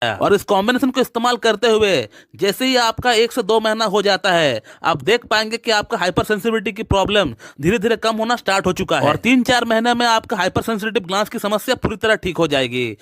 और इस कॉम्बिनेशन को इस्तेमाल करते हुए जैसे ही आपका 1 से 2 महीना हो जाता है, आप देख पाएंगे कि आपका हाइपर सेंसिटिविटी की प्रॉब्लम धीरे धीरे कम होना स्टार्ट हो चुका है और 3-4 महीने में आपका हाइपर सेंसिटिव ग्लांस की समस्या पूरी तरह ठीक हो जाएगी।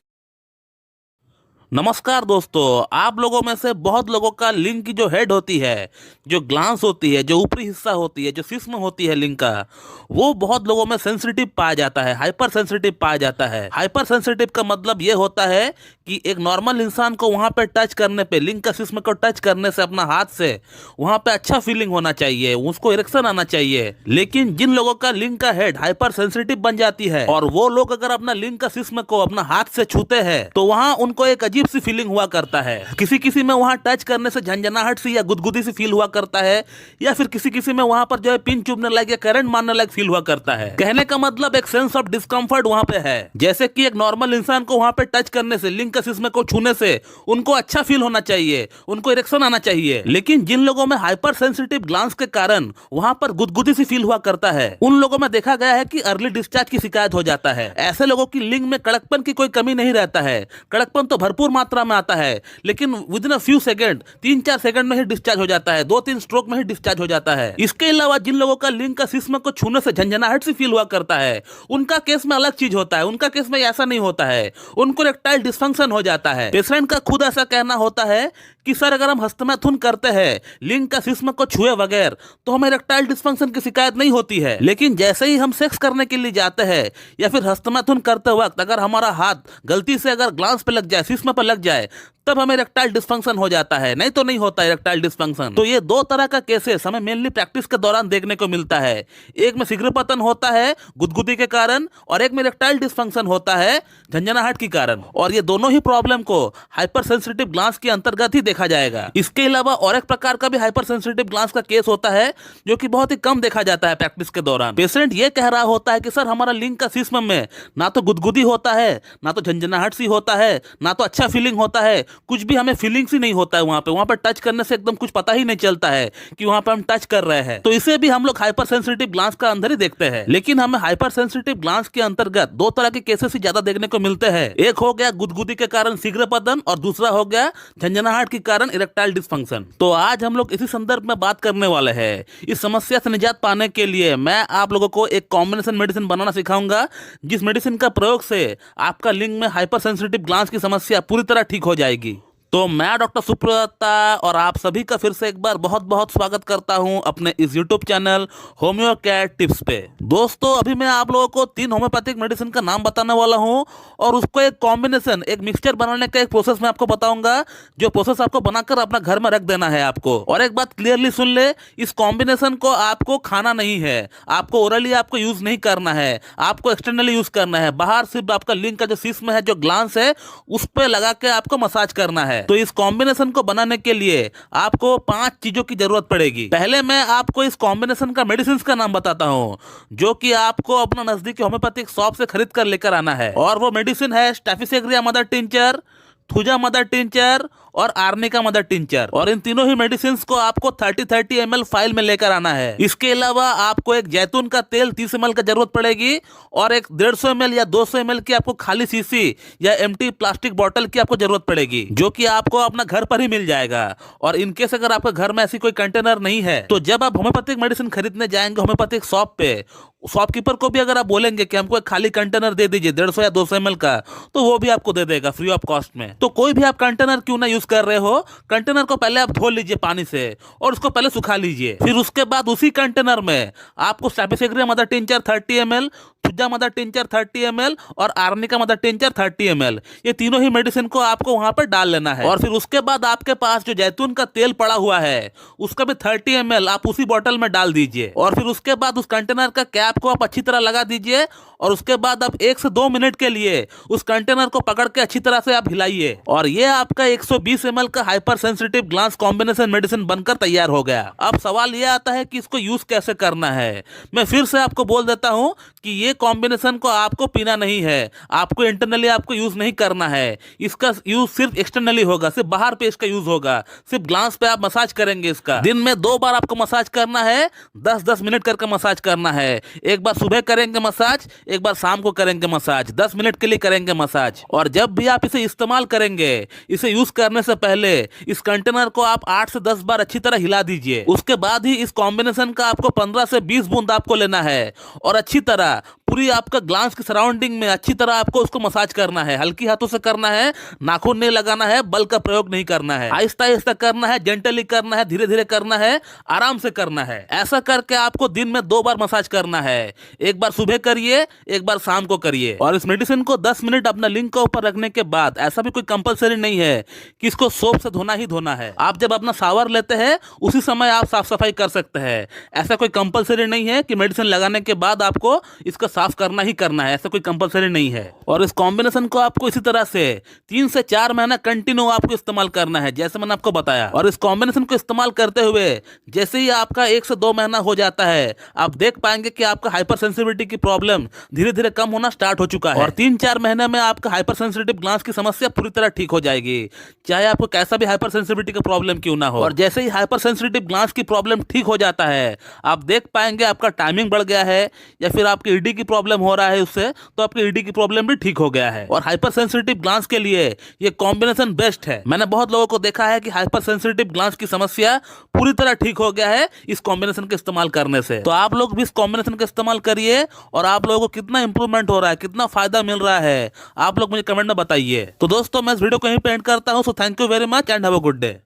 नमस्कार दोस्तों, आप लोगों में से बहुत लोगों का लिंग की जो हेड होती है, जो ग्लांस होती है, जो ऊपरी हिस्सा होती है, जो जिस्म होती है लिंग का, वो बहुत लोगों में सेंसिटिव पाया जाता है, हाइपर सेंसिटिव पाया जाता है। हाइपर सेंसिटिव का मतलब ये होता है कि एक नॉर्मल इंसान को वहां पे टच करने पे, लिंग का जिस्म को टच करने से अपना हाथ से वहां पे अच्छा फीलिंग होना चाहिए, उसको इरेक्शन आना चाहिए। लेकिन जिन लोगों का लिंग का हेड हाइपर सेंसिटिव बन जाती है और वो लोग अगर अपना लिंग का जिस्म को अपना हाथ से छूते हैं तो वहां उनको एक अजीब सी फीलिंग हुआ करता है। किसी किसी में वहां टच करने से झंझनाहट सी या गुदगुदी सी फील हुआ करता है, या फिर किसी किसी में वहां पर जो है पिन चुभने लगे या करंट मारने लगे फील हुआ करता है। कहने का मतलब एक सेंस ऑफ डिस्कंफर्ट वहां पे है। जैसे कि एक नॉर्मल इंसान को वहां पे टच करने से, लिंग का जिस्म को छूने से उनको अच्छा फील होना चाहिए, उनको इरेक्शन आना चाहिए। लेकिन जिन लोगों में हाइपर सेंसिटिव ग्लांस के कारण वहां पर गुदगुदी सी फील हुआ करता है, उन लोगों में देखा गया है कि अर्ली डिस्चार्ज की शिकायत हो जाता है। ऐसे लोगों की लिंग में कड़कपन की कोई कमी नहीं रहता है, कड़कपन तो भरपूर मात्रा में आता है, लेकिन with in a few second, 3-4 second में ही डिस्चार्ज हो जाता है, 2-3 स्ट्रोक में ही डिस्चार्ज हो जाता है। इसके अलावा जिन लोगों का लिंग का जिस्म को छूने से झंझनाहट सी फील हुआ करता है, उनका केस में अलग चीज होता है। उनका केस में ऐसा नहीं होता है, उनको इरेक्टाइल डिस्फंक्शन हो जाता है। पेशेंट का खुद ऐसा कहना होता है कि सर अगर हम हस्तमैथुन करते हैं लिंग का जिस्म को छुए बगैर तो हमें इरेक्टाइल डिस्फंक्शन की शिकायत नहीं होती है, लेकिन जैसे ही हम सेक्स करने के लिए जाते हैं या फिर हस्तमैथुन करते वक्त अगर हमारा हाथ गलती से अगर ग्लांस पे लग जाए, जिस्म पे लग जाए, तब हमें इरेक्टाइल डिस्फंक्शन हो जाता है, नहीं तो नहीं होता इरेक्टाइल डिस्फंक्शन। तो ये दो तरह का केसेस हमें मेनली प्रैक्टिस के दौरान देखने को मिलता है। एक में शीघ्र पतन होता है गुदगुदी के कारण और एक में इरेक्टाइल डिस्फंक्शन होता है झंझनाहट के कारण, और ये दोनों ही प्रॉब्लम को हाइपर सेंसिटिव ग्लांस के अंतर्गत ही देखा जाएगा। इसके अलावा और एक प्रकार का भी हाइपर सेंसिटिव ग्लांस का केस होता है जो कि बहुत ही कम देखा जाता है प्रैक्टिस के दौरान। पेशेंट ये कह रहा होता है कि सर हमारा लिंग का जिस्म में ना तो गुदगुदी होता है, ना तो झंझनाहट सी होता है, ना तो अच्छा फीलिंग होता है, कुछ भी हमें फीलिंग्स ही नहीं होता है। वहां पे टच करने से एकदम कुछ पता ही नहीं चलता है कि वहां पे हम टच कर रहे हैं। तो इसे भी हम लोग हाइपर सेंसिटिव ग्लांस का अंदर ही देखते हैं। लेकिन हमें हाइपर सेंसिटिव ग्लांस के अंतर्गत दो तरह के केसेस ही ज्यादा देखने को मिलते हैं। एक हो गया गुदगुदी के कारण शीघ्र पतन और दूसरा हो गया झंझनाहट के कारण इरेक्टाइल डिस्फंक्शन। तो आज हम लोग इसी संदर्भ में बात करने वाले हैं। इस समस्या से निजात पाने के लिए मैं आप लोगों को एक कॉम्बिनेशन मेडिसिन बनाना सिखाऊंगा, जिस मेडिसिन का प्रयोग से आपका लिंग में हाइपर सेंसिटिव ग्लांस की समस्या पूरी तरह ठीक हो जाएगी। तो मैं डॉक्टर सुप्रता और आप सभी का फिर से एक बार बहुत बहुत स्वागत करता हूं अपने इस YouTube channel homeo care tips पे। दोस्तों अभी मैं आप लोगों को 3 होम्योपैथिक मेडिसिन का नाम बताने वाला हूं और उसको एक कॉम्बिनेशन, एक मिक्सचर बनाने का एक प्रोसेस मैं आपको बताऊंगा, जो प्रोसेस आपको बनाकर अपना घर में रख देना है आपको। और एक बात क्लियरली सुन ले, इस कॉम्बिनेशन को आपको खाना नहीं है, आपको ओरली आपको यूज नहीं करना है, आपको एक्सटर्नली यूज करना है। बाहर सिर्फ आपका लिंग का जो जिस्म है, जो ग्लांस है, उस पर लगा के आपको मसाज करना है। तो इस कॉम्बिनेशन को बनाने के लिए आपको 5 चीजों की जरूरत पड़ेगी। पहले मैं आपको इस कॉम्बिनेशन का मेडिसिन का नाम बताता हूं, जो कि आपको अपना नजदीकी होम्योपैथिक शॉप से खरीद कर लेकर आना है। और वो मेडिसिन है staphysagria mother tincture, thuja mother tincture और आर्निका मदर टिंचर। और इन तीनों ही मेडिसिन को आपको 30-30 ml फाइल में लेकर आना है। इसके अलावा आपको एक जैतून का तेल 30 ml का जरूरत पड़ेगी और एक 150 ml या 200 ml की आपको खाली शीशी या एम्प्टी प्लास्टिक बोतल की आपको जरूरत पड़ेगी, जो कि आपको अपना घर पर ही मिल जाएगा। और इनकेस अगर आपके घर में ऐसी कोई कंटेनर नहीं है, तो जब आप होम्योपैथिक मेडिसिन खरीदने जाएंगे होम्योपैथिक शॉप पे, शॉपकीपर को भी अगर आप बोलेंगे कि हमको एक खाली कंटेनर दे दीजिए 150 या 200 ml का, तो वो भी आपको दे देगा फ्री ऑफ कॉस्ट में। तो कोई भी आप कंटेनर क्यों ना यूज कर रहे हो, कंटेनर को पहले आप धो लीजिए पानी से और उसको पहले सुखा लीजिए। फिर उसके बाद उसी कंटेनर में आपको staphysagria mother tincture 30 ml, thuja mother tincture 30 ml और आर्निका मदर टिंचर 30 ml, ये तीनों ही मेडिसिन को आपको वहां पर डाल लेना है। और फिर उसके बाद आपके पास जो जैतून का तेल पड़ा हुआ है, उसका भी 30 ml आप उसी बोतल में डाल दीजिए। और फिर उसके बाद उस कंटेनर का कैप को आप अच्छी तरह लगा दीजिए और उसके बाद आप 1 से 2 मिनट के लिए उस कंटेनर को पकड़ के अच्छी तरह से आप हिलाइए और ये आपका 120 ml का hyper sensitive glans combination medicine बनकर तैयार हो गया। अब सवाल ये आता है कि इसको यूज कैसे करना है। मैं फिर से आपको बोल देता हूं कि ये कॉम्बिनेशन को आपको पीना नहीं है, आपको इंटरनली आपको यूज नहीं करना है। इसका यूज सिर्फ एक्सटर्नली होगा, सिर्फ बाहर पे इसका यूज होगा, सिर्फ ग्लांस पे आप मसाज करेंगे। इसका दिन में 2 बार आपको मसाज करना है, 10-10 मिनट करके मसाज करना है। एक बार सुबह करेंगे मसाज, एक बार शाम को करेंगे मसाज, 10 मिनट के लिए करेंगे मसाज। और जब भी आप इसे इस्तेमाल करेंगे, इसे यूज करने से पहले इस कंटेनर को आप 8 से 10 बार अच्छी तरह हिला दीजिए। उसके बाद ही इस कॉम्बिनेशन का आपको 15 से 20 बूंद आपको लेना है और अच्छी तरह पूरी आपका ग्लांस की सराउंडिंग में अच्छी तरह आपको उसको मसाज करना है। हल्की हाथों से करना है, नाखून नहीं लगाना है, बल का प्रयोग नहीं करना है, आहिस्ता आहिस्ता करना है, जेंटली करना है, धीरे धीरे करना है, आराम से करना है। ऐसा करके आपको दिन में 2 बार मसाज करना है, एक बार सुबह करिए, एक बार शाम को करिए। और इस मेडिसिन को 10 मिनट अपना लिंक के ऊपर रखने के बाद, ऐसा भी कोई कंपलसरी नहीं है कि इसको सोप से धोना ही धोना है। आप जब अपना शावर लेते हैं उसी समय आप साफ सफाई कर सकते हैं। ऐसा कोई कंपलसरी नहीं है कि मेडिसिन लगाने के बाद आपको इसको साफ करना ही करना है, ऐसा कोई कंपलसरी नहीं है। और इस कॉम्बिनेशन को आपको इसी तरह से 3 से 4 महीना कंटिन्यू आपको इस्तेमाल करना है, जैसे मैंने आपको बताया। और इस कॉम्बिनेशन को इस्तेमाल करते हुए जैसे ही आपका 1 से 2 महीना हो जाता है, आप देख पाएंगे कि आपका हाइपर सेंसिटिविटी की प्रॉब्लम धीरे धीरे कम होना स्टार्ट हो चुका है। और 3-4 महीने में आपका हाइपर सेंसिटिव ग्लांस की समस्या पूरी तरह ठीक हो जाएगी, चाहे आपको कैसा भी हाइपर सेंसिटिविटी का प्रॉब्लम क्यों ना हो। और जैसे ही हाइपर सेंसिटिव ग्लांस की प्रॉब्लम ठीक हो जाता है, आप देख पाएंगे आपका टाइमिंग बढ़ गया है, या फिर आपकी ईडी की प्रॉब्लम हो रहा है उससे, तो आपकी ईडी की प्रॉब्लम भी ठीक हो गया है। और हाइपर सेंसिटिव ग्लांस के लिए ये कॉम्बिनेशन बेस्ट है। मैंने बहुत लोगों को देखा है कि हाइपर सेंसिटिव ग्लांस की समस्या पूरी तरह ठीक हो गया है इस कॉम्बिनेशन के इस्तेमाल करने से। तो आप लोग भी इस कॉम्बिनेशन का इस्तेमाल करिए और आप लोगों को कितना इंप्रूवमेंट हो रहा है, कितना फायदा मिल रहा है, आप लोग मुझे कमेंट में बताइए। तो दोस्तों मैं इस वीडियो को यहीं पे एंड करता हूं। So thank you very much and have a good day.